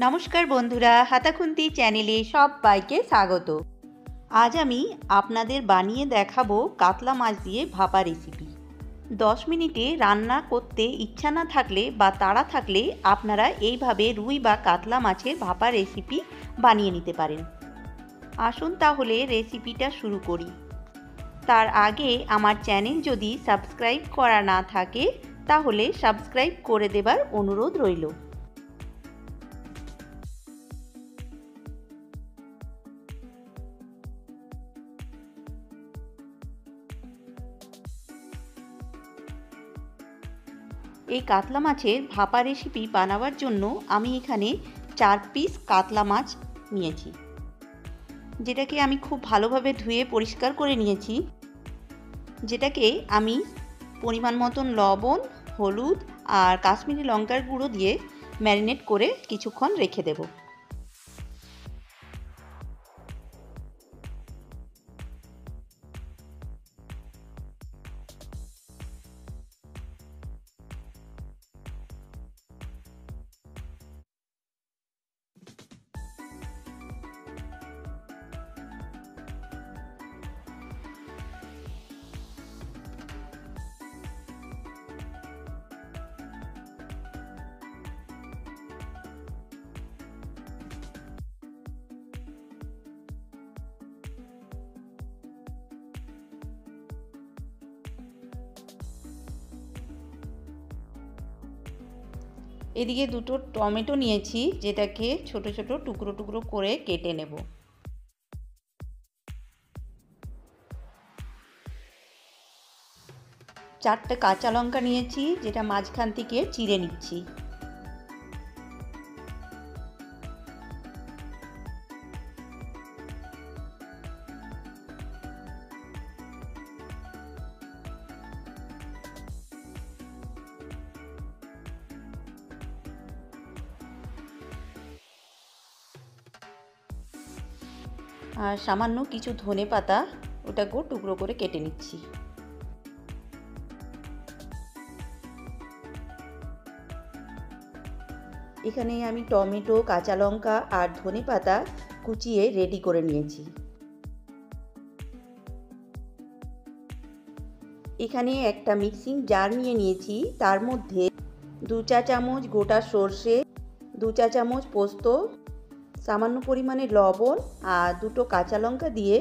নমস্কার বন্ধুরা, হাতাখুন্তি চ্যানেলে সবাইকে স্বাগত। আজ আমি আপনাদের বানিয়ে দেখাবো কাতলা মাছ দিয়ে ভাপা রেসিপি। 10 মিনিটে রান্না করতে ইচ্ছা না থাকলে বা তাড়া থাকলে আপনারা এইভাবে রুই বা কাতলা মাছের ভাপা রেসিপি বানিয়ে নিতে পারেন। আসুন তাহলে রেসিপিটা শুরু করি। তার আগে আমার চ্যানেল যদি সাবস্ক্রাইব করা না থাকে তাহলে সাবস্ক্রাইব করে দেবার অনুরোধ রইল। এই কাতলা মাছের ভাপা রেসিপি বানাবার জন্য আমি এখানে 4 পিস কাতলা মাছ নিয়েছি, যেটাকে আমি খুব ভালোভাবে ধুয়ে পরিষ্কার করে নিয়েছি। যেটাকে আমি পরিমাণ মতন লবণ, হলুদ আর কাশ্মীরি লঙ্কার গুঁড়ো দিয়ে ম্যারিনেট করে কিছুক্ষণ রেখে দেব। এদিকে দুটো টমেটো নিয়েছি, যেটাকে ছোট ছোট টুকরো টুকরো করে কেটে নেব। চারটে কাঁচা লঙ্কা নিয়েছি, যেটা মাঝখান থেকে চিড়ে নিচ্ছি। আর সামান্য কিছু ধনে পাতা, ওটাকেও টুকরো করে কেটে নিচ্ছি। এখানে আমি টমেটো, কাঁচা লঙ্কা আর ধনে পাতা কুচিয়ে রেডি করে নিয়েছি। এখানে একটা মিক্সিং জার নিয়ে নিয়েছি, তার মধ্যে 2 চা চামচ গোটা সর্ষে, 2 চা চামচ পোস্ত, সামান্য পরিমাণে লবণ আর দুটো কাঁচা লঙ্কা দিয়ে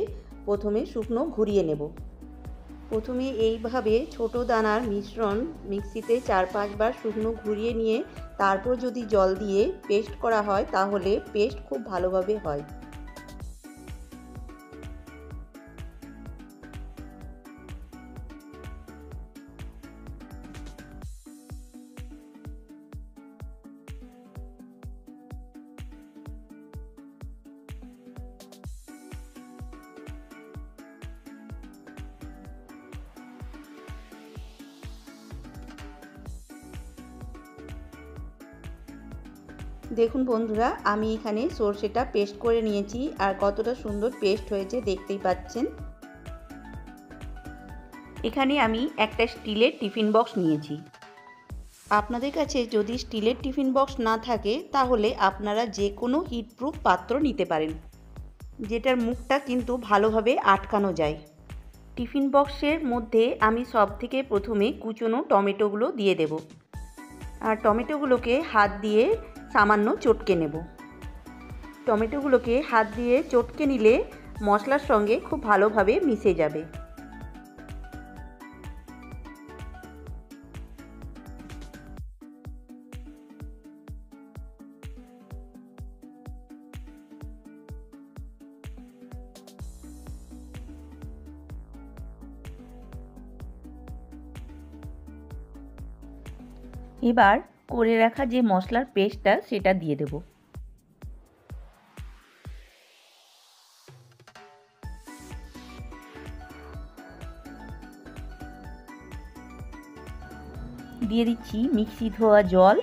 প্রথমে শুকনো ঘুরিয়ে নেব। প্রথমে এইভাবে ছোট দানার মিশ্রণ মিক্সিতে 4-5 বার শুকনো ঘুরিয়ে নিয়ে তারপর যদি জল দিয়ে পেস্ট করা হয় তাহলে পেস্ট খুব ভালোভাবে হয়। দেখুন বন্ধুরা, আমি এখানে সর্ষেটা পেস্ট করে নিয়েছি আর কতটা সুন্দর পেস্ট হয়েছে দেখতেই পাচ্ছেন। এখানে আমি একটা স্টিলের টিফিন বক্স নিয়েছি। আপনাদের কাছে যদি স্টিলের টিফিন বক্স না থাকে তাহলে আপনারা যে কোনো হিটপ্রুফ পাত্র নিতে পারেন, যেটার মুখটা কিন্তু ভালোভাবে আটকানো যায়। টিফিন বক্সের মধ্যে আমি সবথেকে প্রথমে কুচনো টমেটোগুলো দিয়ে দেব আর টমেটোগুলোকে হাত দিয়ে সামান্য চটকে নেব। টমেটোগুলোকে হাত দিয়ে চটকে নিলে মশলার সঙ্গে খুব ভালোভাবে মিশে যাবে। এবার করে রাখা যে মশলার পেস্টটা সেটা দিয়ে দেব। দিয়ে দিচ্ছি মিক্সি ধোয়া জল,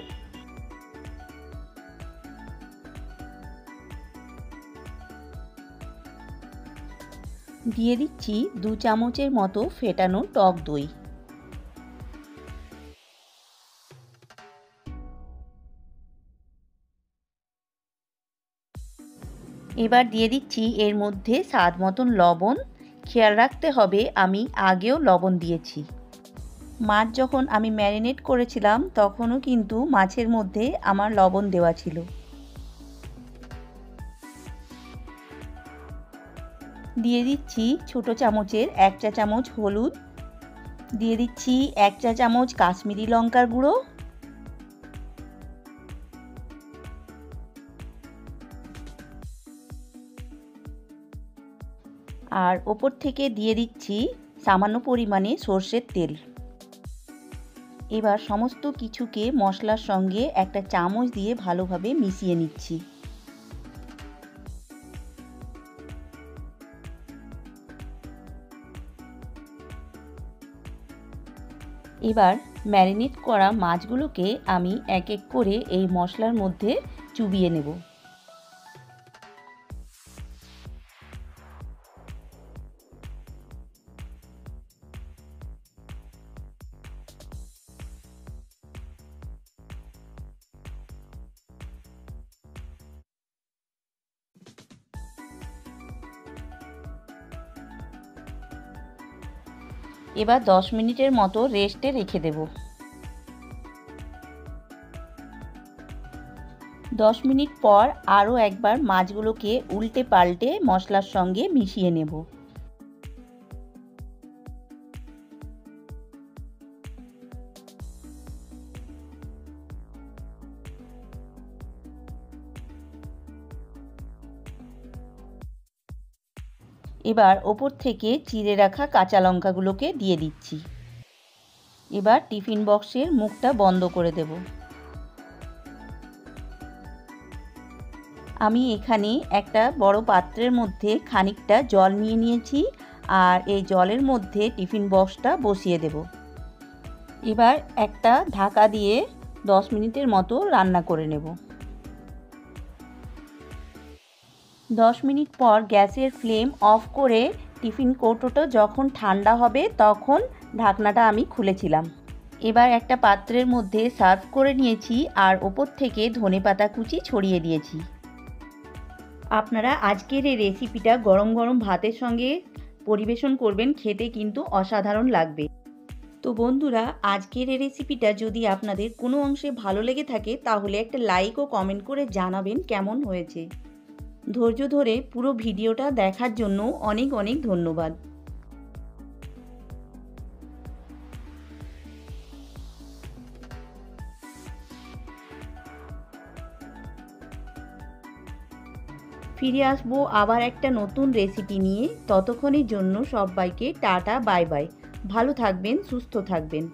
দিয়ে দিচ্ছি 2 চামচের মতো ফেটানো টক দই। এবার দিয়ে দিচ্ছি এর মধ্যে স্বাদ মতন লবণ। খেয়াল রাখতে হবে আমি আগেও লবণ দিয়েছি। মাছ যখন আমি ম্যারিনেট করেছিলাম তখনও কিন্তু মাছের মধ্যে আমার লবণ দেওয়া ছিল। দিয়ে দিচ্ছি ছোট চামচের 1 চা চামচ হলুদ, দিয়ে দিচ্ছি 1 চা চামচ কাশ্মীরি লঙ্কার গুঁড়ো, আর ওপর থেকে দিয়ে দিচ্ছি সামান্য পরিমাণে সর্ষের তেল। এবার সমস্ত কিছুকে মশলার সঙ্গে একটা চামচ দিয়ে ভালোভাবে মিশিয়ে নিচ্ছি। এবার ম্যারিনেট করা মাছগুলোকে আমি এক এক করে এই মশলার মধ্যে চুবিয়ে নেব। এবার 10 মিনিটের মতো রেস্টে রেখে দেব। 10 মিনিট পর আরও একবার মাছগুলোকে উল্টে পাল্টে মশলার সঙ্গে মিশিয়ে নেব। এবার ওপর থেকে চিড়ে রাখা কাঁচা লঙ্কাগুলোকে দিয়ে দিচ্ছি। এবার টিফিন বক্সের মুখটা বন্ধ করে দেব। আমি এখানে একটা বড় পাত্রের মধ্যে খানিকটা জল নিয়ে নিয়েছি আর এই জলের মধ্যে টিফিন বক্সটা বসিয়ে দেব। এবার একটা ঢাকা দিয়ে 10 মিনিটের মতো রান্না করে নেব। 10 মিনিট পর গ্যাসের ফ্লেম অফ করে টিফিন কৌটোটা যখন ঠান্ডা হবে তখন ঢাকনাটা আমি খুলেছিলাম। এবার একটা পাত্রের মধ্যে সার্ভ করে নিয়েছি আর ওপর থেকে ধনেপাতা কুচি ছড়িয়ে দিয়েছি। আপনারা আজকের এই রেসিপিটা গরম গরম ভাতের সঙ্গে পরিবেশন করবেন, খেতে কিন্তু অসাধারণ লাগবে। তো বন্ধুরা, আজকের এই রেসিপিটা যদি আপনাদের কোনো অংশে ভালো লেগে থাকে তাহলে একটা লাইক ও কমেন্ট করে জানাবেন কেমন হয়েছে। ধৈর্য ধরে পুরো ভিডিওটা দেখার জন্য অনেক অনেক ধন্যবাদ। ফিরে আসবো আবার একটা নতুন রেসিপি নিয়ে। ততক্ষণের জন্য সবাইকে টাটা বাই বাই। ভালো থাকবেন, সুস্থ থাকবেন।